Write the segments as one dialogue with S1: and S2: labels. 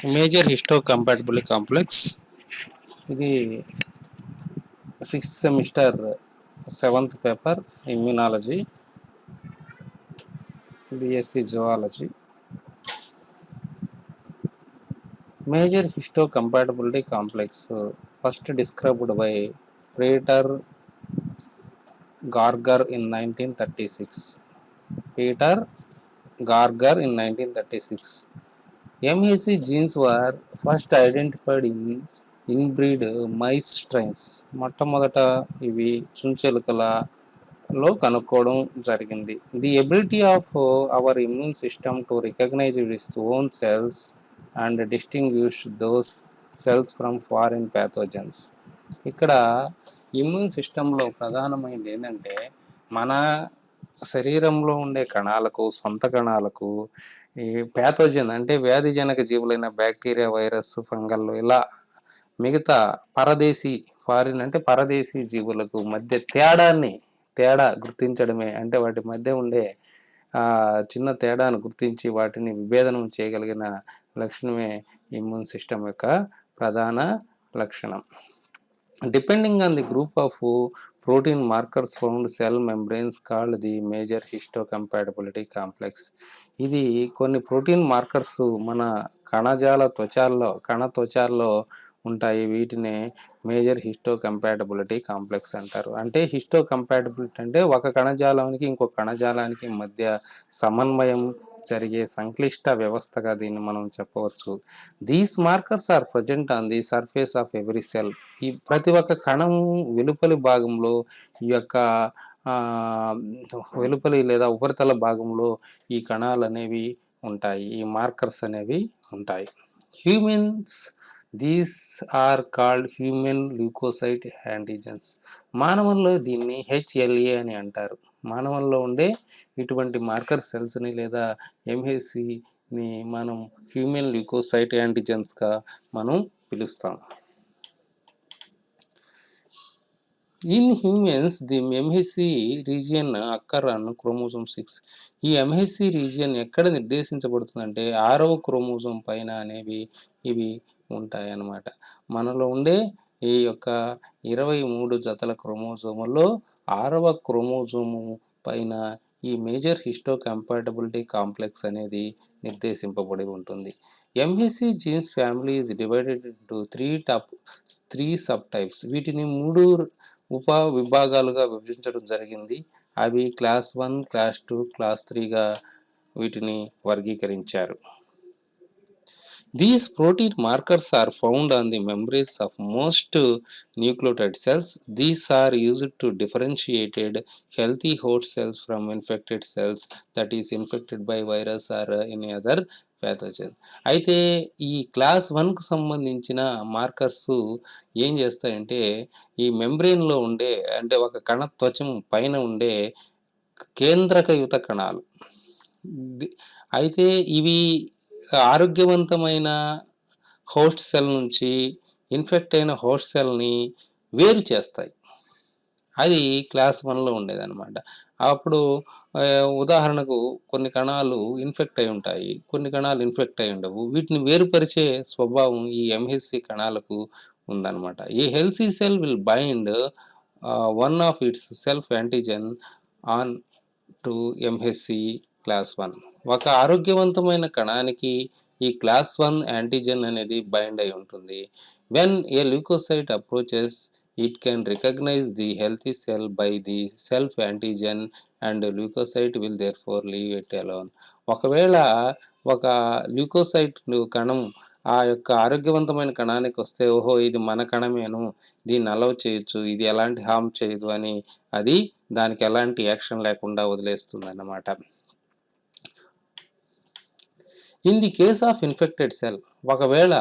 S1: Major హిస్టోకంపాటిబిలిటీ complex ఇది 6th semester 7th paper immunology BSc zoology. Major histocompatibility complex first described by Peter Garger in 1936. Peter Garger in 1936. MHC genes were first identified in inbreed mice strains. మొట్టమొదట ఇవి చుంచెలుకలలో కనుక్కోవడం జరిగింది. The ability of our immune system to recognize its own cells and distinguish those cells from foreign pathogens. ఇక్కడ immune సిస్టంలో ప్రధానమైనది ఏంటంటే మన శరీరంలో ఉండే కణాలకు, సొంత కణాలకు ఈ ప్యాథోజన్ అంటే వ్యాధిజనక జీవులైన బ్యాక్టీరియా, వైరస్, ఫంగల్ ఇలా మిగతా ఫారిన్ అంటే పరదేశీ జీవులకు మధ్య తేడా గుర్తించడమే. అంటే వాటి మధ్య ఉండే చిన్న తేడాను గుర్తించి వాటిని విభేదనం చేయగలిగిన లక్షణమే ఇమ్యూన్ సిస్టమ్ యొక్క ప్రధాన లక్షణం. Depending on the group of protein markers found cell membranes called the major histocompatibility complex. ఇది కొన్ని ప్రోటీన్ మార్కర్స్ మన కణ త్వచాల్లో ఉంటాయి. వీటిని మేజర్ హిస్టోకంపాటిబిలిటీ కాంప్లెక్స్ అంటారు. అంటే హిస్టోకంపాటిబిలిటీ అంటే ఒక కణజాలానికి ఇంకొక కణజాలానికి మధ్య సమన్వయం జరిగే సంక్లిష్ట వ్యవస్థగా దీన్ని మనం చెప్పవచ్చు. These markers are present on the surface of every cell. ఈ ప్రతి ఒక్క కణం వెలుపలి భాగంలో ఈ యొక్క వెలుపలి లేదా ఉపరితల భాగంలో ఈ కణాలు అనేవి ఉంటాయి, ఈ మార్కర్స్ అనేవి ఉంటాయి. Humans these are called human leukocyte antigens. మానవుల్లో దీన్ని HLA అని అంటారు. మానవుల్లో ఉండే ఇటువంటి మార్కర్ సెల్స్ని లేదా MHCని మనం హ్యూమన్ ల్యూకోసైట్ యాంటీజెన్స్గా మనం పిలుస్తాం. In humans, the MHC region occur on chromosome 6. ఈ MHC రీజియన్ ఎక్కడ నిర్దేశించబడుతుందంటే 6వ క్రోమోజోమ్ పైన అనేవి ఇవి ఉంటాయి అన్నమాట. మనలో ఉండే ఈ యొక్క 23 జతల క్రోమోజోముల్లో 6వ క్రోమోజోము పైన ఈ మేజర్ హిస్టోకంపాటిబిలిటీ కాంప్లెక్స్ అనేది నిర్దేశింపబడి ఉంటుంది. MHC jeans family is divided into 3 sub types. వీటిని 3 ఉప విభాగాలుగా విభజించడం జరిగింది. అవి క్లాస్ 1, క్లాస్ 2, క్లాస్ 3గా వీటిని వర్గీకరించారు. These protein markers are found on the membranes of most nucleotide cells. These are used to differentiate healthy host cells from infected cells, that is infected by virus or any other pathogen. అయితే ఈ class 1కు సంబంధించిన markers ఏం చేస్తాయంటే ఈ మెంబ్రెయిన్లో ఉండే అంటే ఒక కణ త్వచం పైన ఉండే కేంద్రకయుత కణాలు. అయితే ఇవి ఆరోగ్యవంతమైన హోస్ట్ సెల్ నుంచి ఇన్ఫెక్ట్ అయిన హోస్ట్ సెల్ని వేరు చేస్తాయి. అది క్లాస్ 1లో ఉండేదన్నమాట. అప్పుడు ఉదాహరణకు కొన్ని కణాలు ఇన్ఫెక్ట్ అయి ఉంటాయి, కొన్ని కణాలు ఇన్ఫెక్ట్ అయి ఉండవు. వీటిని వేరుపరిచే స్వభావం ఈ MHC కణాలకు ఉందన్నమాట. A healthy cell will bind one of it's self antigen on to MHC class 1. ఒక ఆరోగ్యవంతమైన కణానికి ఈ క్లాస్ 1 యాంటీజెన్ అనేది బైండ్ అయి ఉంటుంది. When a leukocyte approaches it can recognize the healthy cell by the self antigen and leukocyte will therefore leave it alone. ఒకవేళ ఒక leucocyte కణం ఆ యొక్క ఆరోగ్యవంతమైన కణానికి వస్తే ఓహో ఇది మన కణమేను, దీన్ని అలౌ చేయొచ్చు, ఇది ఎలాంటి హామ్ చేయదు అని అది దానికి ఎలాంటి యాక్షన్ లేకుండా వదిలేస్తుంది అన్నమాట. In the case of infected cell, ఒకవేళ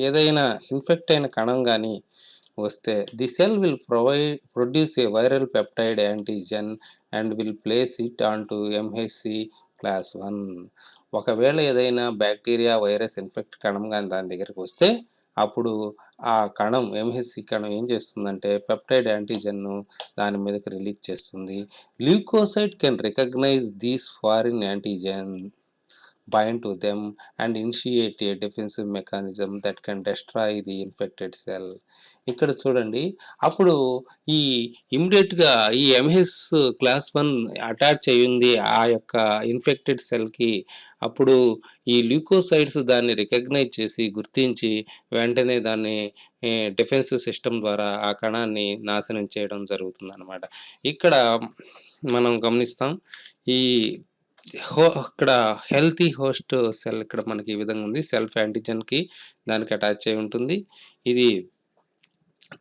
S1: ఏదైనా ఇన్ఫెక్ట్ అయిన కణం కానీ వస్తే the cell will produce A viral peptide antigen and will place it on to MHC class 1. ఒకవేళ ఏదైనా బ్యాక్టీరియా, వైరస్ ఇన్ఫెక్ట్ కణం కానీ దాని దగ్గరికి వస్తే అప్పుడు ఆ కణం MHC కణం ఏం చేస్తుందంటే పెప్టైడ్ యాంటీజెన్ను దాని మీదకి రిలీజ్ చేస్తుంది. Leukocyte can recognize these foreign antigen bind to them and initiate a defensive mechanism that can destroy the infected cell. ఇక్కడ చూడండి, అప్పుడు ఈ ఇమ్మీడియేట్‌గా ఈ ఎంహెచ్ క్లాస్ 1 అటాచ్ అయ్యింది ఆ యొక్క ఇన్ఫెక్టెడ్ సెల్‌కి. అప్పుడు ఈ ల్యూకోసైట్స్ దాన్ని రికగ్నైజ్ చేసి, గుర్తించి వెంటనే దాన్ని డిఫెన్సివ్ సిస్టమ్ ద్వారా ఆ కణాన్ని నాశనం చేయడం జరుగుతుందనమాట. ఇక్కడ మనం గమనిస్తాం, ఈ ఇక్కడ హెల్తీ హోస్ట్ సెల్ ఇక్కడ మనకి ఈ విధంగా ఉంది. సెల్ఫ్ యాంటిజెన్‌కి దానికి అటాచ్ అయి ఉంటుంది. ఇది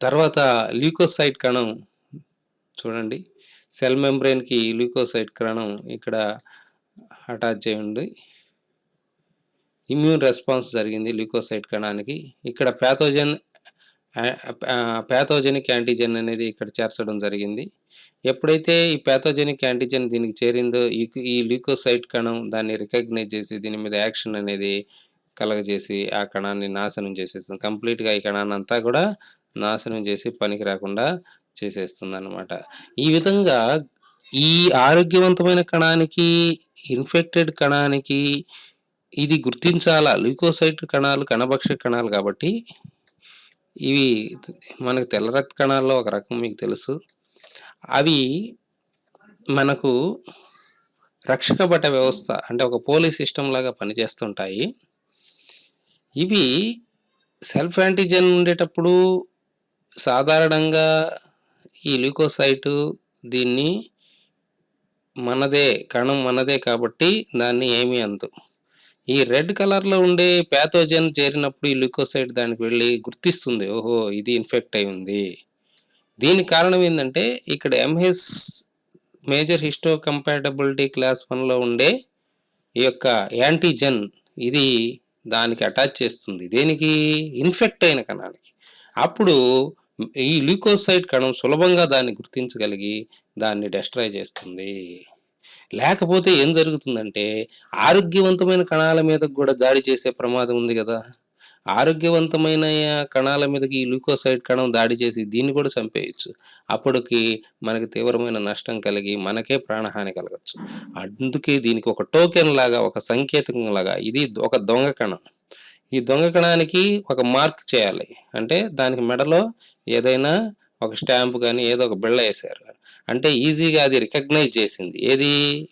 S1: తర్వాత ల్యూకోసైట్ కణం చూడండి, సెల్ మెంబ్రేన్‌కి ల్యూకోసైట్ కణం ఇక్కడ అటాచ్ అయి ఉంది. ఇమ్యూన్ రెస్పాన్స్ జరిగింది ల్యూకోసైట్ కణానికి. ఇక్కడ ప్యాథోజెనిక్ యాంటిజెన్ అనేది ఇక్కడ చేర్చడం జరిగింది. ఎప్పుడైతే ఈ ప్యాథోజెనిక్ యాంటిజెన్ దీనికి చేరిందో ఈ ల్యూకోసైట్ కణం దాన్ని రికగ్నైజ్ చేసి దీని మీద యాక్షన్ అనేది కలగజేసి ఆ కణాన్ని నాశనం చేసేస్తుంది. కంప్లీట్‌గా ఈ కణాన్ని అంతా కూడా నాశనం చేసి పనికి రాకుండా చేసేస్తుందన్నమాట. ఈ విధంగా ఈ ఆరోగ్యవంతమైన కణానికి, ఇన్ఫెక్టెడ్ కణానికి ఇది గుర్తించాలా. ల్యూకోసైట్ కణాలు కణభక్షక కణాలు కాబట్టి ఇవి మనకు తెల్ల రక్త కణాల్లో ఒక రకం మీకు తెలుసు. అవి మనకు రక్షక భట వ్యవస్థ అంటే ఒక పోలీస్ సిస్టమ్ లాగా పనిచేస్తుంటాయి. ఇవి సెల్ఫ్ యాంటిజెన్ ఉండేటప్పుడు సాధారణంగా ఈ ల్యూకోసైటు దీన్ని కణం మనదే కాబట్టి దాన్ని ఏమీ అనదు. ఈ రెడ్ కలర్‌లో ఉండే ప్యాథోజన్ చేరినప్పుడు ఈ ల్యూకోసైట్ దానికి వెళ్ళి గుర్తిస్తుంది. ఓహో! ఇది ఇన్ఫెక్ట్ అయి ఉంది. దీనికి కారణం ఏందంటే ఇక్కడ MH major histocompatibility class 1లో ఉండే ఈ యొక్క యాంటీజెన్ ఇది దానికి అటాచ్ చేస్తుంది. దేనికి? ఇన్ఫెక్ట్ అయిన కణానికి. అప్పుడు ఈ ల్యూకోసైట్ కణం సులభంగా దాన్ని గుర్తించగలిగి దాన్ని డెస్ట్రాయ్ చేస్తుంది. లేకపోతే ఏం జరుగుతుందంటే ఆరోగ్యవంతమైన కణాల మీదకి కూడా దాడి చేసే ప్రమాదం ఉంది కదా. ఆరోగ్యవంతమైన కణాల మీదకి ఈ ల్యూకోసైట్ కణం దాడి చేసి దీన్ని కూడా చంపేయచ్చు. అప్పటికి మనకి తీవ్రమైన నష్టం కలిగి మనకే ప్రాణహాని కలగచ్చు. అందుకే దీనికి ఒక టోకెన్ లాగా, ఒక సంకేతం లాగా ఇది ఒక దొంగ కణం. ఈ దొంగ కణానికి ఒక మార్క్ చేయాలి. అంటే దానికి మెడలో ఏదైనా ఒక స్టాంప్ కానీ ఏదో ఒక బిళ్ళ వేశారు. అంటే ఈజీగా అది రికగ్నైజ్ చేసింది. ఏది?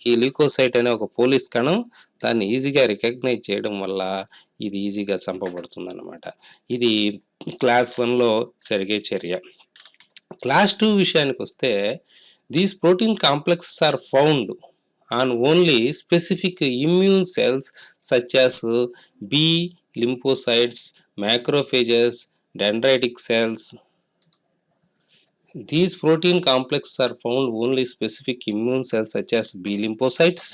S1: ఈ ల్యూకోసైట్ అనే ఒక పోలీస్ కణం దాన్ని ఈజీగా రికగ్నైజ్ చేయడం వల్ల ఇది ఈజీగా చంపబడుతుందన్నమాట. ఇది క్లాస్ 1లో జరిగే చర్య. క్లాస్ 2 విషయానికి వస్తే these protein complexes are found on only specific immune cells such as B lymphocytes, macrophages, dendritic cells. These protein complexes are found only specific immune cells such as B lymphocytes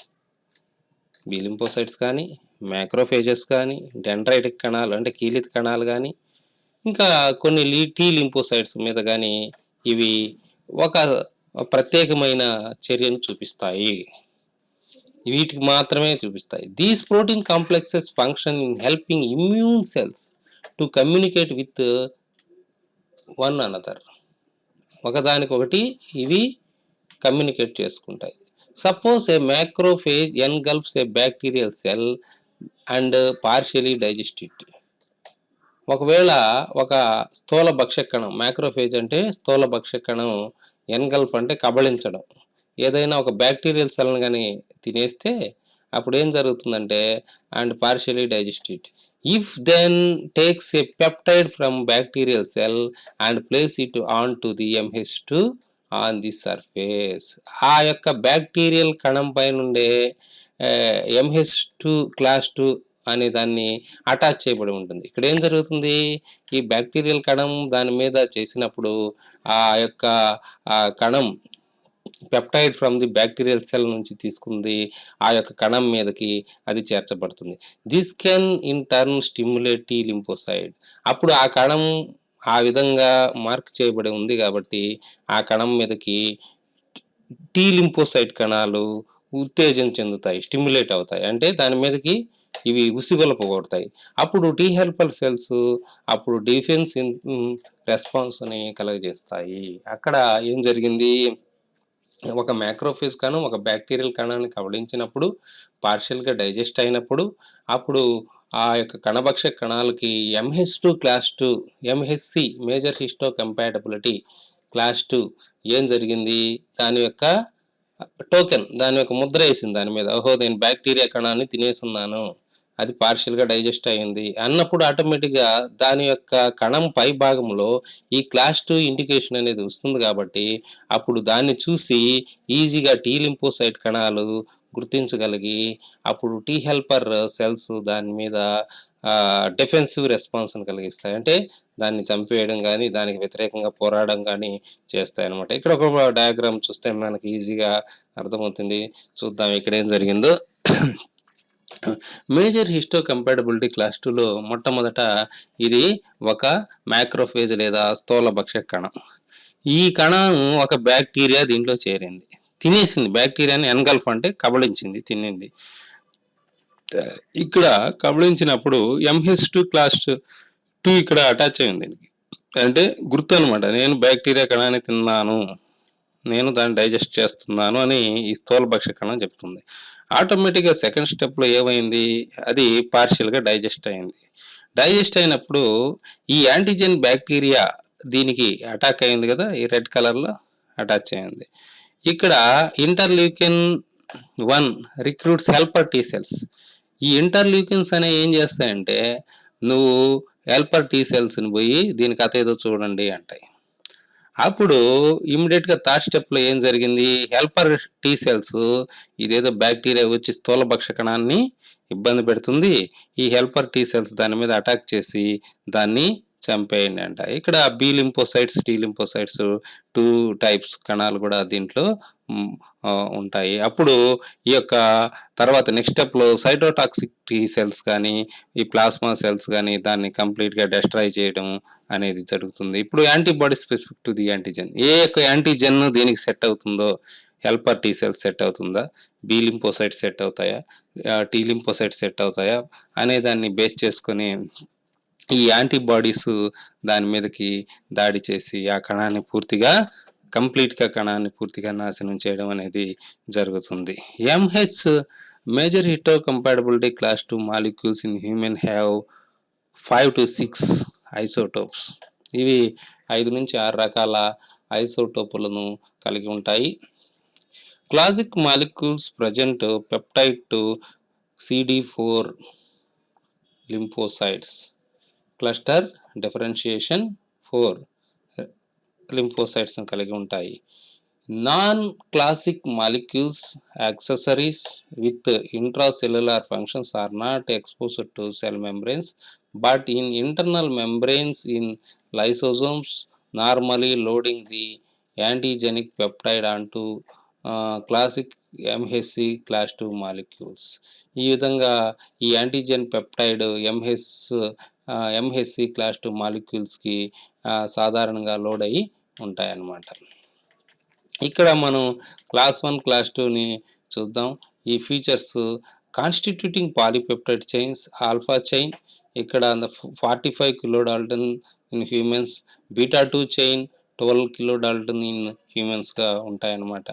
S1: కానీ, macrophages కానీ, dendritic కణాలు అంటే కీలిత కణాలు కానీ, ఇంకా కొన్ని T lymphocytes మీద కానీ ఇవి ఒక ప్రత్యేకమైన చర్యను చూపిస్తాయి. వీటికి మాత్రమే చూపిస్తాయి. These protein complexes function in helping immune cells to communicate with one another. ఒకదానికొకటి ఇవి కమ్యూనికేట్ చేసుకుంటాయి. Suppose a macrophage engulfs a bacterial cell and partially digest it. ఒకవేళ ఒక స్థూల భక్షక కణం, మ్యాక్రోఫేజ్ అంటే స్థూల భక్షక కణం, ఎన్గల్ఫ్ అంటే కబళించడం, ఏదైనా ఒక బ్యాక్టీరియల్ సెల్ని కానీ తినేస్తే అప్పుడు ఏం జరుగుతుందంటే and partially digest it. If then takes a peptide from bacterial cell and place it on to the MH2 on the surface. ఆ యొక్క బ్యాక్టీరియల్ కణం పైన ఉండే MH2 క్లాస్ 2 అనే దాన్ని అటాచ్ చేయబడి ఉంటుంది. ఇక్కడ ఏం జరుగుతుంది? ఈ బ్యాక్టీరియల్ కణం దాని మీద చేసినప్పుడు ఆ యొక్క కణం peptide from the bacterial cell నుంచి తీసుకుంది ఆ యొక్క కణం మీదకి అది చేర్చబడుతుంది. This can in turn stimulate T lymphocyte. అప్పుడు ఆ కణం ఆ విధంగా మార్క్ చేయబడి ఉంది కాబట్టి ఆ కణం మీదకి T లింఫోసైట్ కణాలు ఉత్తేజం చెందుతాయి, స్టిమ్యులేట్ అవుతాయి. అంటే దాని మీదకి ఇవి ఉసిగొల్పబడతాయి. అప్పుడు T హెల్పర్ సెల్స్ అప్పుడు డిఫెన్స్ రెస్పాన్స్ అని కలుగజేస్తాయి. అక్కడ ఏం జరిగింది? ఒక మ్యాక్రోఫేజ్ కణం ఒక బ్యాక్టీరియల్ కణాన్ని కబళించినప్పుడు పార్షియల్గా డైజెస్ట్ అయినప్పుడు అప్పుడు ఆ యొక్క కణభక్షక కణాలకి MH2 class 2 MHC major histocompatibility class 2 ఏం జరిగింది, దాని యొక్క టోకెన్, దాని యొక్క ముద్ర వేసింది దాని మీద, ఓహో నేను బ్యాక్టీరియా కణాన్ని తినేస్తున్నాను, అది పార్షియల్గా డైజెస్ట్ అయింది అన్నప్పుడు ఆటోమేటిక్గా దాని యొక్క కణం పై భాగంలో ఈ క్లాస్ 2 ఇండికేషన్ అనేది వస్తుంది. కాబట్టి అప్పుడు దాన్ని చూసి ఈజీగా టీ లింపోసైట్ కణాలు గుర్తించగలిగి అప్పుడు టీ హెల్పర్ సెల్స్ దాని మీద డిఫెన్సివ్ రెస్పాన్స్ని కలిగిస్తాయి. అంటే దాన్ని చంపేయడం కానీ దానికి వ్యతిరేకంగా పోరాడడం కానీ చేస్తాయి అన్నమాట. ఇక్కడ ఒక డయాగ్రామ్ చూస్తే మనకి ఈజీగా అర్థమవుతుంది. చూద్దాం ఇక్కడ ఏం జరిగిందో. మేజర్ హిస్టో కంపాటబిలిటీ క్లాస్ 2లో మొట్టమొదట ఇది ఒక మ్యాక్రోఫేజ్ లేదా స్థూల భక్షక కణం. ఈ కణం ఒక బ్యాక్టీరియా దీంట్లో చేరింది, తినేసింది. బ్యాక్టీరియాని ఎన్గల్ఫ్ అంటే కబళించింది, తినింది. ఇక్కడ కబళించినప్పుడు MH2 క్లాస్ 2 ఇక్కడ అటాచ్ అయింది. అంటే గుర్తు అనమాట, నేను బ్యాక్టీరియా కణాన్ని తిన్నాను, నేను దాన్ని డైజెస్ట్ చేస్తున్నాను అని ఈ స్థూల భక్షక కణం చెప్తుంది. ఆటోమేటిక్గా సెకండ్ స్టెప్లో ఏమైంది, అది పార్షియల్గా డైజెస్ట్ అయింది. డైజెస్ట్ అయినప్పుడు ఈ యాంటీజెన్ బ్యాక్టీరియా దీనికి అటాక్ అయింది కదా, ఈ రెడ్ కలర్లో అటాచ్ అయింది. ఇక్కడ interleukin 1 recruits helper T cells. ఈ ఇంటర్ల్యూకిన్స్ అనేవి ఏం చేస్తాయంటే, నువ్వు హెల్పర్ టీ సెల్స్ని పోయి దీని కథ ఏదో చూడండి అంటాయి. అప్పుడు ఇమ్మీడియట్గా థర్డ్ స్టెప్లో ఏం జరిగింది, హెల్పర్ టీ సెల్స్ ఇదేదో బ్యాక్టీరియా వచ్చి స్థూల భక్షక కణాన్ని ఇబ్బంది పెడుతుంది, ఈ హెల్పర్ టీ సెల్స్ దాని మీద అటాక్ చేసి దాన్ని చంపేయండి అంట. ఇక్కడ B lymphocytes, T lymphocytes 2 types కణాలు కూడా దీంట్లో ఉంటాయి. అప్పుడు ఈ యొక్క తర్వాత నెక్స్ట్ స్టెప్లో సైటోటాక్సిక్ టీ సెల్స్ కానీ ఈ ప్లాస్మా సెల్స్ కానీ దాన్ని కంప్లీట్గా డెస్ట్రాయ్ చేయడం అనేది జరుగుతుంది. ఇప్పుడు antibody specific to the antigen, ఏ యొక్క యాంటీజెన్ దీనికి సెట్ అవుతుందో, హెల్పర్ టీ సెల్స్ సెట్ అవుతుందా, బి లింపోసైట్ సెట్ అవుతాయా, టీ లింపోసైట్ సెట్ అవుతాయా అనే దాన్ని బేస్ చేసుకొని ఈ యాంటీబాడీస్ దాని మీదకి దాడి చేసి ఆ కణాన్ని పూర్తిగా కణాన్ని పూర్తిగా నాశనం చేయడం అనేది జరుగుతుంది. MH major histocompatibility class 2 molecules in human have 5 to 6 isotopes. ఇవి 5 నుంచి 6 రకాల ఐసోటోపులను కలిగి ఉంటాయి. Classic molecules present peptide to CD4 lymphocytes, cluster differentiation 4 lymphocytes కలిగి ఉంటాయి. Non classic molecules accessories with intracellular functions are not exposed to cell membranes but in internal membranes in lysosomes normally loading the antigenic peptide onto classic MHC class 2 molecules. ఈ విధంగా ఈ antigen peptide MHC class 2 మాలిక్యూల్స్కి సాధారణంగా load అయ్యి ఉంటాయన్నమాట. ఇక్కడ మనం class 1 class 2ని చూద్దాం. ఈ features constituting polypeptide chains, alpha chain ఇక్కడ 45 kilodalton in humans, beta 2 chain 12 kilodalton in హ్యూమన్స్గా ఉంటాయన్నమాట.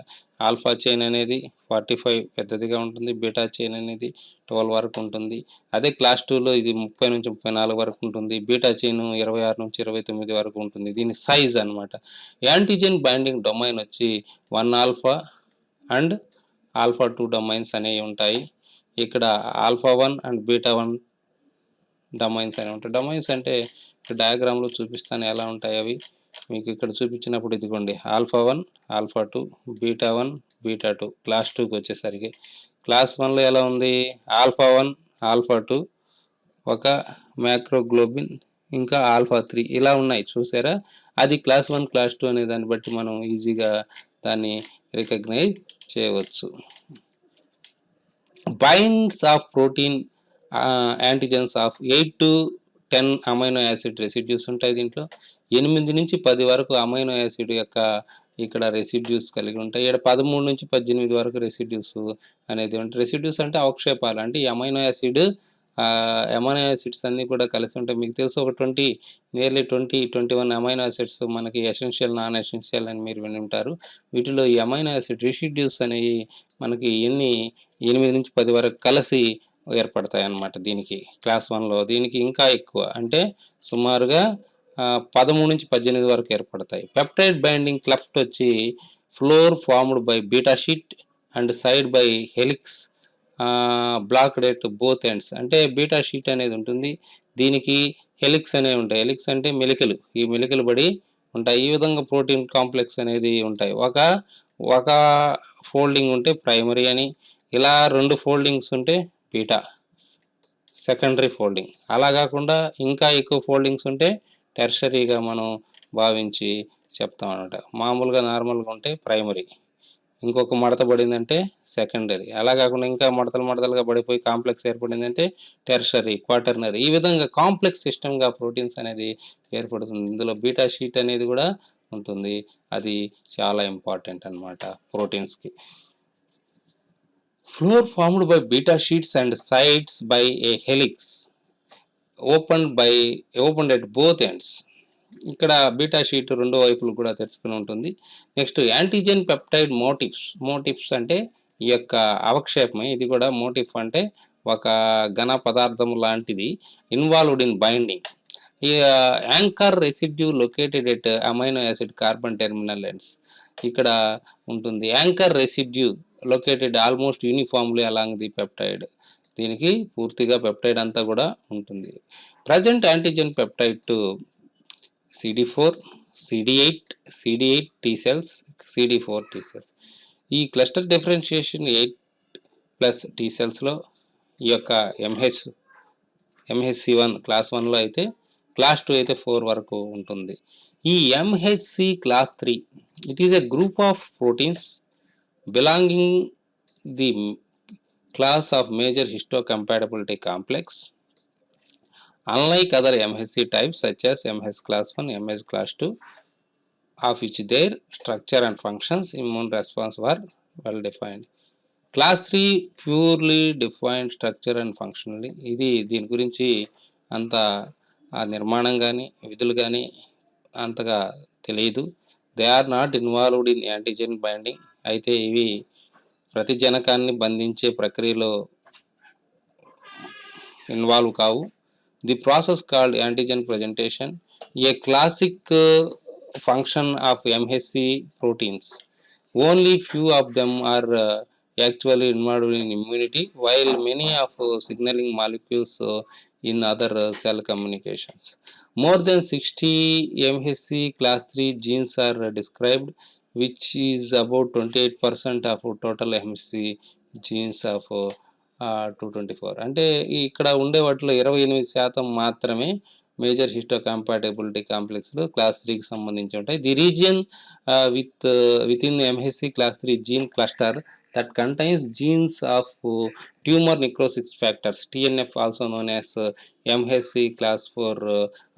S1: ఆల్ఫా చైన్ అనేది 45 పెద్దదిగా ఉంటుంది, బీటా చైన్ అనేది 12 వరకు ఉంటుంది. అదే క్లాస్ 2లో ఇది 30 నుంచి 34 వరకు ఉంటుంది, బీటా చైన్ 26 నుంచి 29 వరకు ఉంటుంది. దీని సైజ్ అనమాట. యాంటీజెన్ బైండింగ్ డొమైన్ వచ్చి 1 ఆల్ఫా అండ్ ఆల్ఫా 2 డొమైన్స్ అనేవి ఉంటాయి. ఇక్కడ ఆల్ఫా 1 అండ్ బీటా 1 డొమైన్స్ అనేవి ఉంటాయి. డొమైన్స్ అంటే డయాగ్రామ్లో చూపిస్తాను ఎలా ఉంటాయి అవి. మీకు ఇక్కడ చూపించినప్పుడు ఇదిగోండి alpha 1 alpha 2 beta 1 beta 2. Class 2కి వచ్చేసరికి క్లాస్ 1లో ఎలా ఉంది, ఆల్ఫా 1 ఆల్ఫా 2 ఒక మ్యాక్రోగ్లోబిన్ ఇంకా ఆల్ఫా 3 ఇలా ఉన్నాయి చూసారా. అది క్లాస్ 1 క్లాస్ 2 అనే దాన్ని బట్టి మనం ఈజీగా దాన్ని రికగ్నైజ్ చేయవచ్చు. Binds of protein antigens of 8 to 10 amino acid residues ఉంటాయి. దీంట్లో 8 నుంచి 10 వరకు అమైనో యాసిడ్ యొక్క ఇక్కడ రెసిడ్యూస్ కలిగి ఉంటాయి. ఇక్కడ 13 నుంచి 18 వరకు రెసిడ్యూస్ అనేది ఉంటాయి. రెసిడ్యూస్ అంటే అవక్షేపాలు, అంటే ఈ అమైనో యాసిడ్ అమైనో యాసిడ్స్ అన్నీ కూడా కలిసి ఉంటాయి. మీకు తెలుసు ఒక నియర్లీ 21 అమైనో యాసిడ్స్ మనకి ఎసెన్షియల్, నాన్ ఎసెన్షియల్ అని మీరు విని ఉంటారు. వీటిలో ఈ అమైనో యాసిడ్ రెసిడ్యూస్ అనేవి మనకి 8-10 వరకు కలిసి ఏర్పడతాయన్నమాట. దీనికి క్లాస్ 1లో దీనికి ఇంకా ఎక్కువ, అంటే సుమారుగా 13-18 వరకు ఏర్పడతాయి. పెప్టైడ్ బైండింగ్ క్లెఫ్ట్ వచ్చి floor formed by beta sheet and side by helix blocked at both ends. అంటే బీటా షీట్ అనేది ఉంటుంది, దీనికి హెలిక్స్ అనేవి ఉంటాయి. హెలిక్స్ అంటే మెలికలు, ఈ మెలికలు బడి ఉంటాయి. ఈ విధంగా ప్రోటీన్ కాంప్లెక్స్ అనేది ఉంటాయి. ఒక ఫోల్డింగ్ ఉంటే ప్రైమరీ అని, ఇలా 2 ఫోల్డింగ్స్ ఉంటే బీటా సెకండరీ ఫోల్డింగ్, అలా కాకుండా ఇంకా ఎక్కువ ఫోల్డింగ్స్ ఉంటే టెర్షరీగా మనం భావించి చెప్తాం అనమాట. మామూలుగా నార్మల్గా ఉంటే ప్రైమరీ, ఇంకొక మడత పడిందంటే సెకండరీ, అలా కాకుండా ఇంకా మడతలుగా పడిపోయి కాంప్లెక్స్ ఏర్పడిందంటే టెర్షరీ, క్వాటర్నరీ. ఈ విధంగా కాంప్లెక్స్ సిస్టమ్గా ప్రోటీన్స్ అనేది ఏర్పడుతుంది. ఇందులో బీటా షీట్ అనేది కూడా ఉంటుంది, అది చాలా ఇంపార్టెంట్ అనమాట ప్రోటీన్స్కి. Floor formed by beta sheets and sides by a helix opened at both ends. ఇక్కడ బీటా షీట్ 2 వైపులు కూడా తెరుచుకుని ఉంటుంది. నెక్స్ట్ యాంటీజెన్ పెప్టైడ్ మోటిఫ్స్ అంటే ఈ యొక్క అవక్షేపమే, ఇది కూడా మోటిఫ్ అంటే ఒక ఘన పదార్థం లాంటిది, ఇన్వాల్వ్డ్ ఇన్ బైండింగ్. ఈ anchor residue located at amino acid carbon terminal ends. ఇక్కడ ఉంటుంది anchor residue located almost uniformly along the peptide. దీనికి పూర్తిగా పెప్టైడ్ అంతా కూడా ఉంటుంది. Present antigen peptide to CD4, CD8 T cells, CD4 T cells. ఈ cluster differentiation 8+ T సెల్స్లో, ఈ యొక్క MHC1 క్లాస్ 1లో అయితే, క్లాస్ 2 అయితే 4 వరకు ఉంటుంది. ఈ MHC class 3 it is a group of proteins belonging the class of major histocompatibility complex. Unlike other MHC types such as MH class 1, MH class 2, of which their structure and functions, immune response were well defined. Class 3 purely defined structure and functionally. ఇది దీని గురించి అంత నిర్మాణం కానీ విధులు కానీ అంతగా తెలియదు. They are not involved in antigen binding. అయితే ఇవి ప్రతిజనకాన్ని బంధించే ప్రక్రియలో ఇన్వాల్వ్ కావు. The process called antigen presentation, a classic function of MHC proteins. Only few of them are actually involved in immunity, while many of signaling molecules in other cell communications. More than 60 MHC class 3 genes are described, which is about 28% of total MHC genes of 224. అంటే ఇక్కడ ఉండే వాటిలో 28% మాత్రమే major హిస్టోకంపాటబిలిటీ కాంప్లెక్స్లు class 3కి సంబంధించి ఉంటాయి. The region within the MHC class 3 gene cluster that contains genes of tumor necrosis factors, TNF, also known as MHC class 4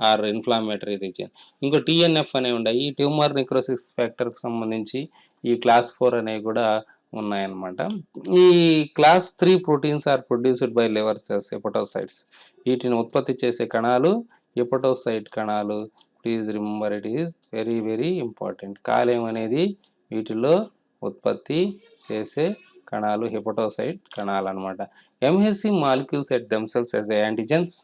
S1: or inflammatory region. ఇంకో TNF అనేవి ఉన్నాయి. ఈ ట్యూమర్ నెక్రోసిస్ ఫ్యాక్టర్కి సంబంధించి ఈ క్లాస్ 4 అనేవి కూడా ఉన్నాయన్నమాట. ఈ class 3 proteins are produced by liver cells, hepatocytes. వీటిని ఉత్పత్తి చేసే కణాలు హెపటోసైట్ కణాలు. Please remember, it is very very important. కాలేయం అనేది వీటిలో ఉత్పత్తి చేసే కణాలు హెపటోసైట్ కణాలు అనమాట. MHC molecules at themselves as antigens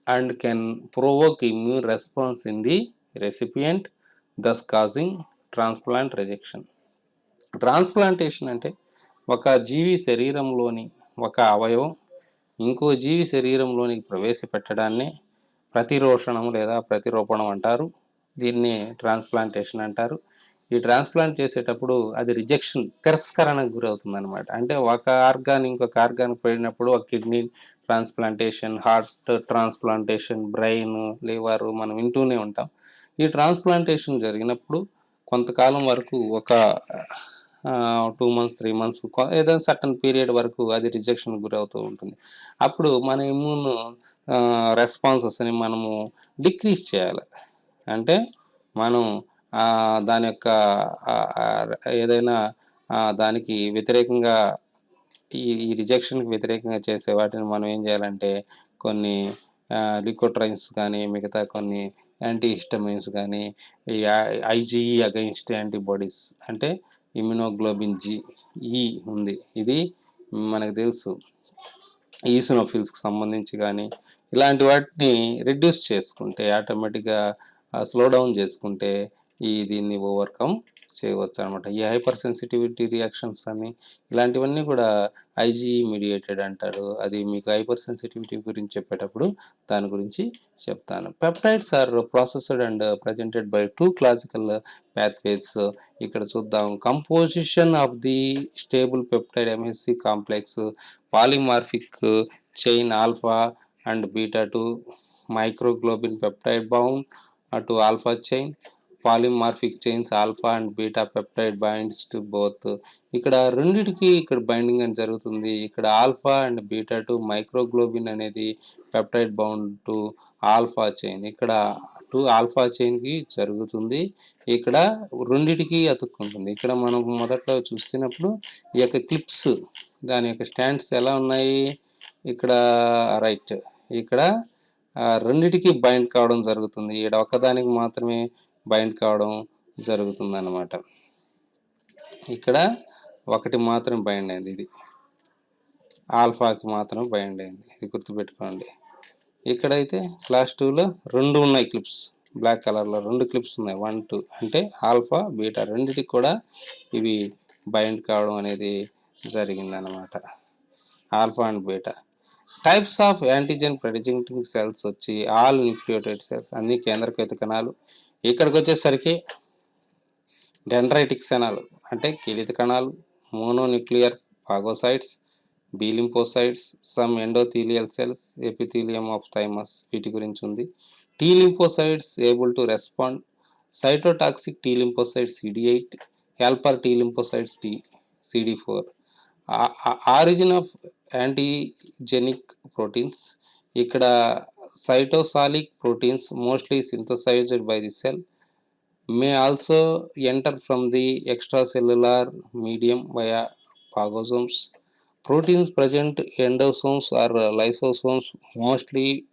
S1: and can provoke immune response in the recipient, thus causing transplant rejection. Transplantation అంటే ఒక జీవి శరీరంలోని ఒక అవయవం ఇంకో జీవి శరీరంలోనికి ప్రవేశపెట్టడాన్ని ప్రతిరోషణం లేదా ప్రతిరూపణం అంటారు. దీన్ని ట్రాన్స్ప్లాంటేషన్ అంటారు. ఈ ట్రాన్స్ప్లాంట్ చేసేటప్పుడు అది తిరస్కరణకు గురవుతుంది అనమాట. అంటే ఒక ఆర్గాన్ ఇంకొక ఆర్గాన్ పోయినప్పుడు ఒక kidney transplantation, heart transplantation, brain, liver మనం వింటూనే ఉంటాం. ఈ ట్రాన్స్ప్లాంటేషన్ జరిగినప్పుడు కొంతకాలం వరకు ఒక 2 months 3 months ఏదైనా సర్టన్ పీరియడ్ వరకు అది రిజెక్షన్కి గురవుతూ ఉంటుంది. అప్పుడు మన ఇమ్యూన్ రెస్పాన్సెస్ని మనము డిక్రీజ్ చేయాలి. అంటే మనం దాని యొక్క ఏదైనా దానికి వ్యతిరేకంగా ఈ రిజెక్షన్‌కి వ్యతిరేకంగా చేసే వాటిని మనం ఏం చేయాలంటే కొన్ని లికోట్రైన్స్ కానీ, మిగతా కొన్ని యాంటీ హిస్టమైన్స్ కానీ, ఈ ఐజీఈ అగైన్స్ట్ యాంటీబాడీస్ అంటే ఇమ్యునోగ్లోబిన్ ఈ ఉంది. ఇది మనకు తెలుసు. ఈసినోఫిల్స్కి సంబంధించి కానీ ఇలాంటి వాటిని రెడ్యూస్ చేసుకుంటే ఆటోమేటిక్గా స్లో డౌన్ చేసుకుంటే దీన్ని ఓవర్కమ్ చేయవచ్చు అనమాట. ఈ హైపర్ సెన్సిటివిటీ రియాక్షన్స్ అని ఇలాంటివన్నీ కూడా ఐజీఈ మీడియేటెడ్ అంటారు. అది మీకు హైపర్ సెన్సిటివిటీ గురించి చెప్పేటప్పుడు దాని గురించి చెప్తాను. Peptides are processed and presented by 2 classical pathways. ఇక్కడ చూద్దాం. Composition of the stable peptide MSC complex, polymorphic chain alpha and beta two microglobin peptide bound to alpha chain, polymorphic chains alpha and beta peptide binds to both. ఇక్కడ రెండిటికి ఇక్కడ binding అని జరుగుతుంది. ఇక్కడ alpha and beta two microglobin అనేది peptide bound to alpha chain. ఇక్కడ to alpha చైన్కి జరుగుతుంది. ఇక్కడ రెండిటికి అతుక్కుంటుంది. ఇక్కడ మనం మొదట్లో చూస్తున్నప్పుడు ఈ యొక్క క్లిప్స్ దాని యొక్క స్టాండ్స్ ఎలా ఉన్నాయి, ఇక్కడ రైట్, ఇక్కడ రెండిటికి బైండ్ కావడం జరుగుతుంది. ఇక్కడ ఒక్కదానికి మాత్రమే బైండ్ కావడం జరుగుతుంది అన్నమాట. ఇక్కడ ఒకటి మాత్రం బైండ్ అయింది, ఇది ఆల్ఫాకి మాత్రం బైండ్ అయింది, ఇది గుర్తుపెట్టుకోండి. ఇక్కడైతే క్లాస్ 2లో 2 ఉన్నాయి క్లిప్స్, బ్లాక్ కలర్లో 2 క్లిప్స్ ఉన్నాయి, 1 2 అంటే ఆల్ఫా బీటా రెండిటికి కూడా ఇవి బైండ్ కావడం అనేది జరిగిందనమాట. Alpha and beta. Types of antigen producing cells వచ్చి ఆల్ న్యూక్లియోటైడ్ సెల్స్, అన్ని కేంద్రకృత కణాలు. ఇక్కడికి వచ్చేసరికి డెండ్రైటిక్ కణాలు అంటే కీలిత కణాలు, mononuclear phagocytes, B lymphocytes, some endothelial cells, epithelium of thymus వీటి గురించి ఉంది. T lymphocytes able to respond, cytotoxic T lymphocytes CD8, helper T lymphocytes CD4. Origin of antigenic proteins. ఇక్కడ cytosolic proteins mostly synthesized by the cell, may also enter from the extracellular medium via phagosomes. Proteins present endosomes or lysosomes mostly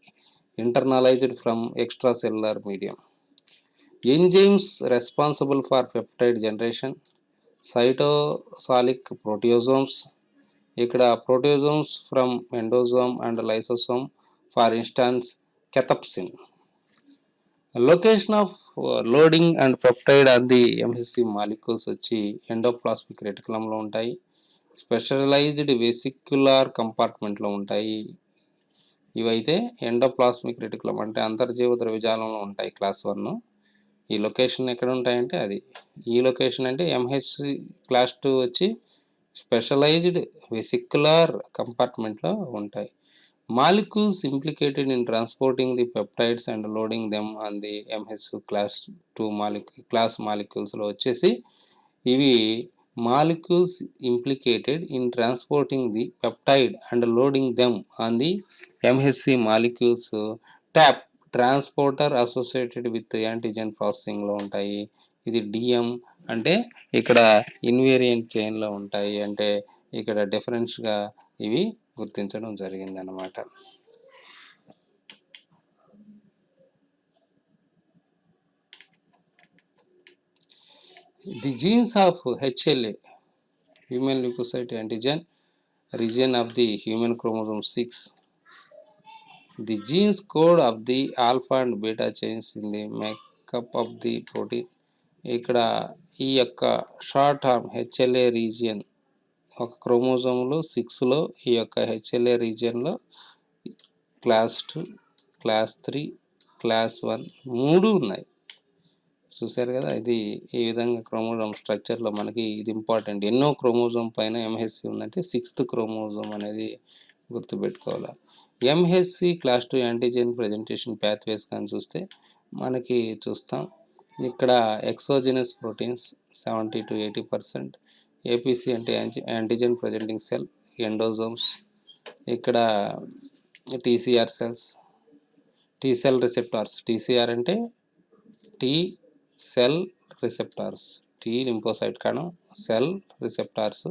S1: internalized from extracellular medium. Enzymes responsible for peptide generation, cytosolic proteosomes. ఇక్కడ proteosomes from endosome and lysosome, for instance cathepsin. Location of loading and peptide on the MSc molecules వచ్చి endoplasmic రెటికులంలో ఉంటాయి, specialised వెసిక్యులార్ కంపార్ట్మెంట్లో ఉంటాయి. ఇవైతే endoplasmic reticulum అంటే అంతర్జీవ ద్రవ్యజాలంలో ఉంటాయి class 1. ఈ location ఎక్కడ ఉంటాయంటే అది, ఈ లొకేషన్ అంటే ఎంహెచ్సి క్లాస్ 2 వచ్చి స్పెషలైజ్డ్ వెసిక్యులార్ కంపార్ట్మెంట్లో ఉంటాయి. Molecules implicated in transporting the peptides and loading them on the MHC class 2 class molecules లో వచ్చేసి ఇవి molecules implicated in transporting the peptide and loading them on the MHC molecules TAP transporter associated with antigen processing లో ఉంటాయి. ఇది DM అంటే ఇక్కడ invariant చైన్లో ఉంటాయి, అంటే ఇక్కడ డిఫరెన్స్గా ఇవి గుర్తించడం జరిగిందనమాట. The jeans of HLA human leucocyte antigen region of the human chromosome 6. The jeans code of the alpha and beta chains in the makeup of the protein. ఇక్కడ ఈ యొక్క షార్ట్ టర్మ్ HLA రీజియన్ ఒక క్రోమోజోమ్లో 6లో ఈ యొక్క HLA రీజియన్లో class 2, class 3, class 1 3 ఉన్నాయి. చూసారు కదా, ఇది ఈ విధంగా క్రోమోజోమ్ స్ట్రక్చర్లో మనకి ఇది ఇంపార్టెంట్. ఎన్నో క్రోమోజోమ్ పైన ఎంహెచ్సి ఉందంటే 6th క్రోమోజోమ్ అనేది గుర్తుపెట్టుకోవాలి. MHC class 2 antigen presentation pathways కానీ చూస్తే మనకి చూస్తాం. ఇక్కడ ఎక్సోజినస్ ప్రోటీన్స్ 70 to 80%, ఏపీసీ అంటే యాంటీజెన్ ప్రజెంటింగ్ సెల్ ఎండోజోమ్స్, ఇక్కడ TCR cells, T cell receptors. TCR అంటే T cell receptors, T lymphocyte కణం, cell receptors,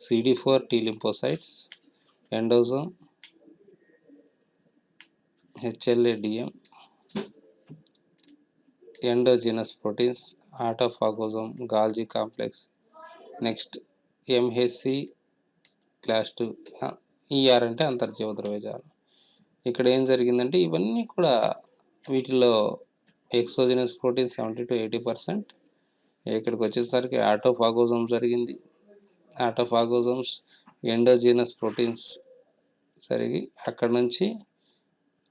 S1: CD4 T lymphocytes, endosome, HLA-DM, endogenous proteins, autophagosome, Golgi complex, next MHC class 2 ER అంటే అంతర్జీవ ద్రవ్యజాలం. ఇక్కడ ఏం జరిగిందంటే ఇవన్నీ కూడా వీటిలో ఎక్సోజనస్ ప్రోటీన్ 70-80%. ఇక్కడికి వచ్చేసరికి ఆటోఫాగోజోమ్ జరిగింది. ఆటోఫాగోజోమ్స్ ఎండోజీనస్ ప్రోటీన్స్ జరిగి అక్కడి నుంచి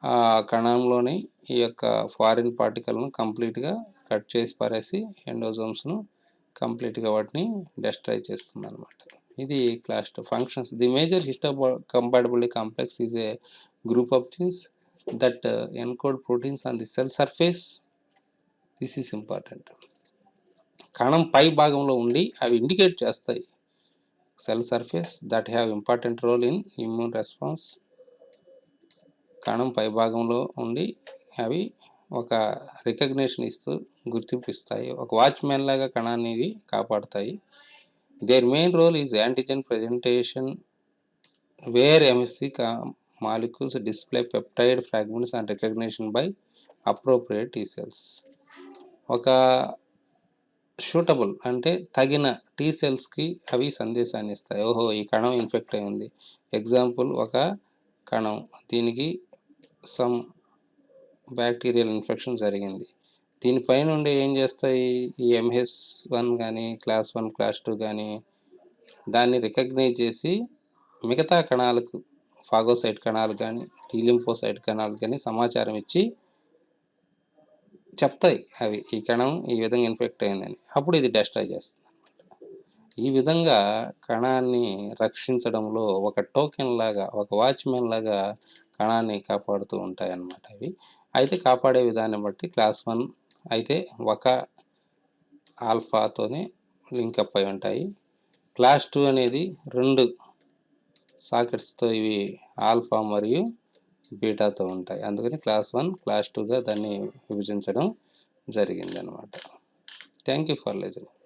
S1: ఆ కణంలోని ఈ యొక్క ఫారిన్ పార్టికల్ను కంప్లీట్గా కట్ చేసి పారేసి ఎండోజోమ్స్ను కంప్లీట్గా వాటిని డెస్ట్రాయ్ చేస్తుంది అనమాట. ఇది class 2 functions. The major histocompatibility complex is a group of genes that encode proteins on the cell surface. This is important. కణం పై భాగంలో ఉండి అవి ఇండికేట్ చేస్తాయి cell surface that have important role in immune response. కణం పై భాగంలో ఉండి అవి ఒక రికగ్నిషన్ ఇస్తూ గుర్తింపు ఇస్తాయి. ఒక వాచ్మెన్ లాగా కణాన్ని ఇవి కాపాడుతాయి. Their main role is antigen presentation where MHC molecules display peptide fragments and recognition by appropriate T cells. ఒక షూటబుల్ అంటే తగిన T సెల్స్కి అవి సందేశాన్ని ఇస్తాయి. ఓహో ఈ కణం ఇన్ఫెక్ట్ అయి ఉంది. ఎగ్జాంపుల్ ఒక కణం దీనికి సమ్ బ్యాక్టీరియల్ ఇన్ఫెక్షన్ జరిగింది. దీనిపైన ఉండి ఏం చేస్తాయి ఈ MHC1 కానీ క్లాస్ 1 క్లాస్ 2 కానీ దాన్ని రికగ్నైజ్ చేసి మిగతా కణాలకు ఫాగోసైట్ కణాలు కానీ T లింఫోసైట్ కణాలు కానీ సమాచారం ఇచ్చి చెప్తాయి అవి ఈ కణం ఈ విధంగా ఇన్ఫెక్ట్ అయిందని. అప్పుడు ఇది డెస్ట్రాయ్ చేస్తుంది. ఈ విధంగా కణాన్ని రక్షించడంలో ఒక టోకెన్ లాగా ఒక వాచ్మెన్ లాగా కణాన్ని కాపాడుతూ ఉంటాయి అన్నమాట ఇవి. అయితే కాపాడే విధాన్ని బట్టి క్లాస్ 1 అయితే ఒక ఆల్ఫాతోనే లింకప్ అయి ఉంటాయి. క్లాస్ 2 అనేది 2 సాకెట్స్తో ఇవి ఆల్ఫా మరియు బీటాతో ఉంటాయి. అందుకని క్లాస్ 1 క్లాస్ 2గా దాన్ని విభజించడం జరిగింది అన్నమాట. Thank you for listening.